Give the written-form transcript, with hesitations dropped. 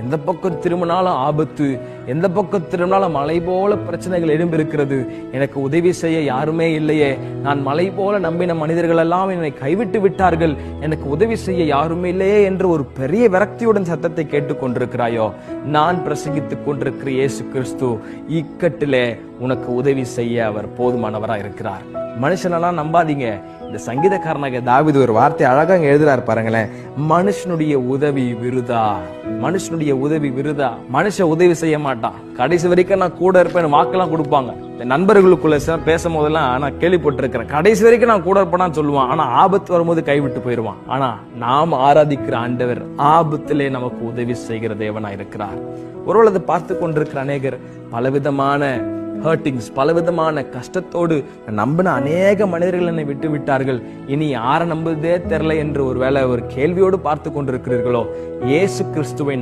எந்த பக்கம் திரும்பினாலும் ஆபத்து, எந்த பக்கம் திரும்பினாலும் மலை போல பிரச்சனைகள் எழும்பிருக்கிறது. எனக்கு உதவி செய்ய யாருமே இல்லையே, நான் மலை போல நம்பின மனிதர்கள் எல்லாம் என்னை கைவிட்டு விட்டார்கள், எனக்கு உதவி செய்ய யாருமே இல்லையே என்று ஒரு பெரிய விரக்தியுடன் சத்தத்தை கேட்டுக் கொண்டிருக்கிறாயோ, நான் பிரசங்கித்துக் கொண்டிருக்கிற இயேசு கிறிஸ்து இக்கட்டிலே உனக்கு உதவி செய்ய அவர் போதுமானவரா இருக்கிறார். மனுஷனெல்லாம் நம்பாதீங்க. இந்த சங்கீதக்காரனாக தாவீது ஒரு வார்த்தை அழகா எழுதுறாரு பாருங்களேன். மனுஷனுடைய உதவி விருதா, மனுஷனுடைய உதவி விருதா. மனுஷன் உதவி செய்ய மாட்டான். கடைசி வரைக்கும் நான் கூட இருப்பேன் வாக்கெல்லாம் கொடுப்பாங்க. நண்பர்களுக்குள்ள பேசும் போதெல்லாம் நான் கேள்விப்பட்டிருக்கிறேன், கடைசி வரைக்கும் நான் கூட இருப்பேன்னு சொல்லுவான், ஆனா ஆபத்து வரும்போது கைவிட்டு போயிடுவான். ஆனா நாம் ஆராதிக்கிற ஆண்டவர் ஆபத்திலே நமக்கு உதவி செய்கிற தேவனா இருக்கிறார். ஒருவேளை அதை பார்த்து கொண்டிருக்கிற அநேகர் பலவிதமான ஹர்ட்டிங்ஸ், பலவிதமான கஷ்டத்தோடு நம்பின அநேக மனிதர்கள் என்னை விட்டு விட்டார்கள், இனி யாரை நம்புவதே தெரியல என்று ஒருவேளை ஒரு கேள்வியோடு பார்த்து கொண்டிருக்கிறீர்களோ, இயேசு கிறிஸ்துவை